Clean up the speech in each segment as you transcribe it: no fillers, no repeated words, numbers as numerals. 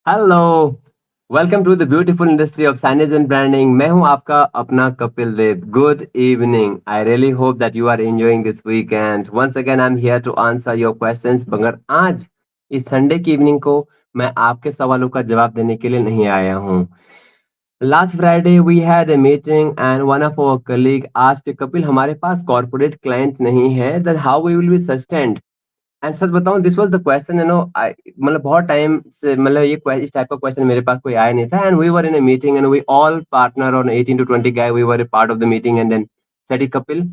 Hello, welcome to the beautiful industry of signage and branding. मैं हूं आपका अपना Kapil Dev. Good evening. I really hope that you are enjoying this weekend. Once again I am here to answer your questions. मगर आज इस Sunday की evening को मैं आपके सवालों का जवाब देने के लिए नहीं आया हूं। Last Friday we had a meeting and one of our colleague asked, Kapil हमारे पास कॉर्पोरेट क्लाइंट नहीं है, then how we will be sustained. And सच बताऊं, दिस वाज द क्वेश्चन, मतलब बहुत टाइम से, मतलब इस टाइप का क्वेश्चन मेरे पास कोई आया नहीं था। And we were in a meeting and we all partner on 18 to 20 guy, we were a part of the meeting and then said, Kapil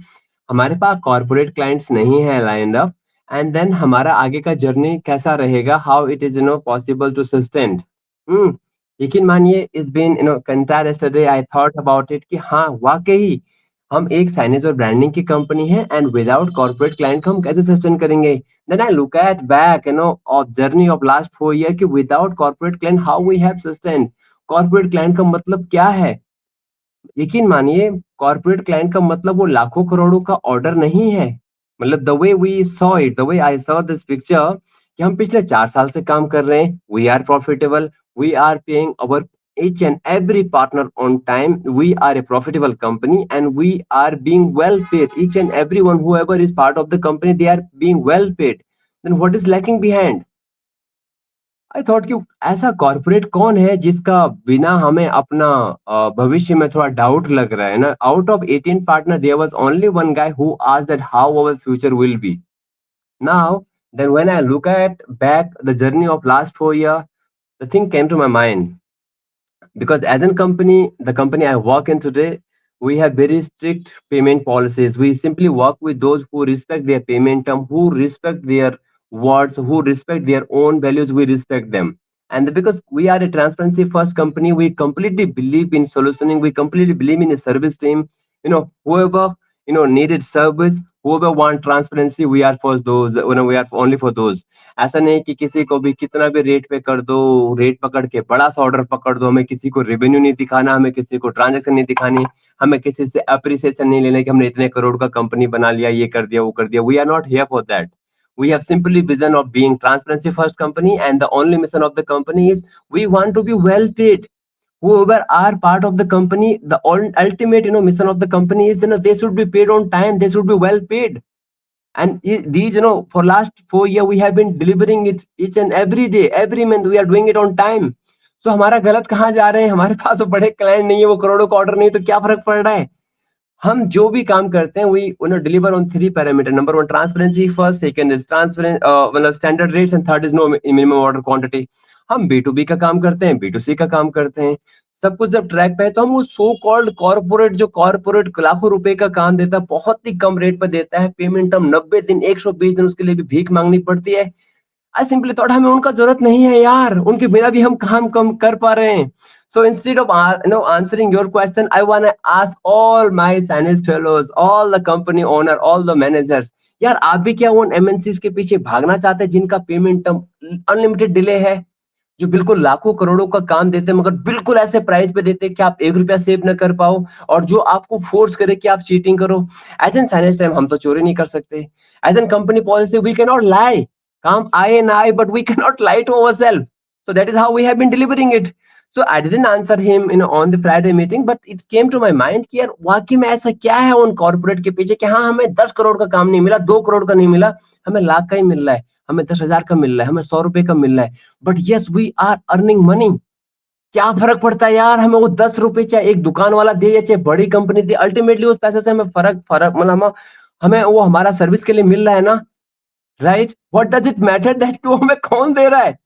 हमारे पास कॉर्पोरेट क्लाइंट्स नहीं है लाइंड अप, एंड देन हमारा आगे का जर्नी कैसा रहेगा, how it is possible to sustain. यकीन मानिए, it's been entire yesterday I thought about it कि हाँ वाकई हम एक साइनेज और ब्रांडिंग की कंपनी है एंड विदाउट कॉर्पोरेट क्लाइंट को हम कैसे सस्टेन करेंगे। Then I look at back, of journey of last 4 years कि without corporate client how we have sustained। corporate client का मतलब क्या है? यकीन मानिए, कॉर्पोरेट क्लाइंट का मतलब वो लाखों करोड़ों का ऑर्डर नहीं है। मतलब the way we saw it, the way I saw this picture, कि हम पिछले 4 साल से काम कर रहे हैं, we are profitable, we are paying our each and every partner on time, we are a profitable company and we are being well paid, each and everyone whoever is part of the company, they are being well paid। then what is lacking behind? I thought कि ऐसा corporate कौन है जिसका बिना हमें अपना भविष्य में थोड़ा डाउट लग रहा है ना। Out of 18 partner there was only one guy who asked that how our future will be now. Then when I look at back the journey of last 4 years, the thing came to my mind, because as a company, the company I work in today, we have very strict payment policies. We simply work with those who respect their payment term, who respect their words, who respect their own values. We respect them. And because we are a transparency first company, we completely believe in solutioning, we completely believe in a service team. Whoever needed service, whoever want transparency, we are for those, we are only for those। ऐसा नहीं कि किसी को भी कितना भी rate पे कर दो, रेट पकड़ के बड़ा सा ऑर्डर पकड़ दो, हमें किसी को रेवेन्यू नहीं दिखाना, हमें किसी को ट्रांजेक्शन नहीं दिखानी, हमें किसी से अप्रिसिएशन नहीं लेना कि हमने इतने करोड़ का कंपनी बना लिया, ये कर दिया वो कर दिया। We are not here for that. We have simply vision of being transparency first company, and the only mission of the company is we want to be well paid. Whoever are part of the company, the ultimate mission of the company is they should be paid on time, they should be well paid। and these, for last 4 years we have been delivering it each and every day, every month we are doing it on time। so हमारा गलत कहाँ जा रहे हैं? हमारे पास वो बड़े client नहीं है, वो करोड़ों का ऑर्डर नहीं, तो क्या फर्क पड़ रहा है? हम जो भी काम करते हैं we deliver on 3 parameter. Number 1 transparency first, second is transparent मतलब standard rates, and third is no minimum order quantity. हम बी टू बी का काम करते हैं, बी टू सी का काम करते हैं, सब कुछ जब ट्रैक पे है तो हम वो सो कॉल्ड कॉर्पोरेट, जो कॉर्पोरेट लाखों रुपए का काम देता है, बहुत ही कम रेट पे देता है, पेमेंट हम 90 दिन 120 दिन उसके लिए भी भीख मांगनी पड़ती है। आई सिंपली थॉट हमें उनका जरूरत नहीं है यार, उनके बिना भी हम काम कम कर पा रहे हैं। So instead of answering your question, I want to ask all my Chinese fellows, all the company owner, all the managers, यार आप भी क्या उन एमएनसीज के पीछे भागना चाहते हैं जिनका पेमेंट टर्म अनलिमिटेड डिले है, जो बिल्कुल लाखों करोड़ों का काम देते हैं मगर बिल्कुल ऐसे प्राइस पे देते हैं कि आप 1 रुपया सेव न कर पाओ, और जो आपको फोर्स करे कि आप चीटिंग करो। एज एन साइनेज टाइम हम तो चोरी नहीं कर सकते। As an company policy we can not lie, काम आए ना आए, but we can not lie to our self. So that is how we have been delivering it। So I didn't answer him on the Friday meeting, but it came to my mind कि यार वाकई में ऐसा क्या है उन corporate के पीछे कि हाँ हमें 10 करोड़ का काम नहीं मिला, 2 करोड़ का नहीं मिला, हमें लाख का ही मिल रहा है, हमें 10,000 का मिल रहा है, हमें 100 रुपए का मिल रहा है, but yes we are earning money. क्या फर्क पड़ता है यार, हमें वो 10 रुपए चाहे एक दुकान वाला दे या चाहे बड़ी कंपनी दे, अल्टीमेटली उस पैसे से हमें फर्क फर्क मतलब हमें वो हमारा सर्विस के लिए मिल रहा है ना, right. What does it matter that कि वो हमें कौन दे रहा है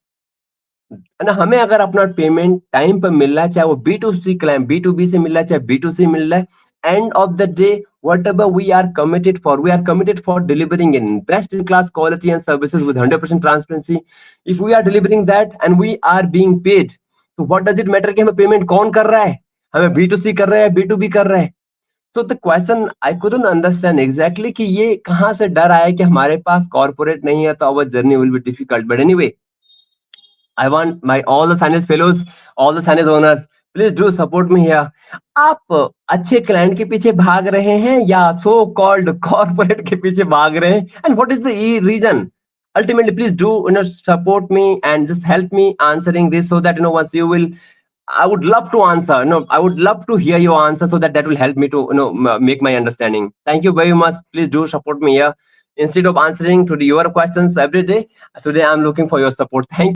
ना। हमें अगर अपना पेमेंट टाइम पर मिल रहा है, चाहे वो B to C client B to B से मिल रहा है, चाहे बी टू सी मिल रहा है, end of the day whatever we are committed for delivering in best in class quality and services with 100% transparency। if we are delivering that and we are being paid, तो what does it matter कि हमें payment कौन कर रहा है, हमें B to सी कर रहा है, बी टू बी कर रहा है। so the question I couldn't understand exactly कि ये कहाँ से डर आया कि हमारे पास कॉर्पोरेट नहीं है तो our journey will be difficult। but anyway, I want my all the Sanis fellows, all the Sanis owners, please do support me here। आप अच्छे क्लाइंट के पीछे भाग रहे हैं या सो कॉल्ड कॉर्पोरेट के पीछे भाग रहे हैं, and what is the reason? ultimately, please do support me and just help me answering this, so that once you will, I would love to answer. No, I would love to hear your answer, so that will help me to make my understanding. Thank you very much. Please do support me here. Instead of answering to your questions every day, today I'm looking for your support. Thank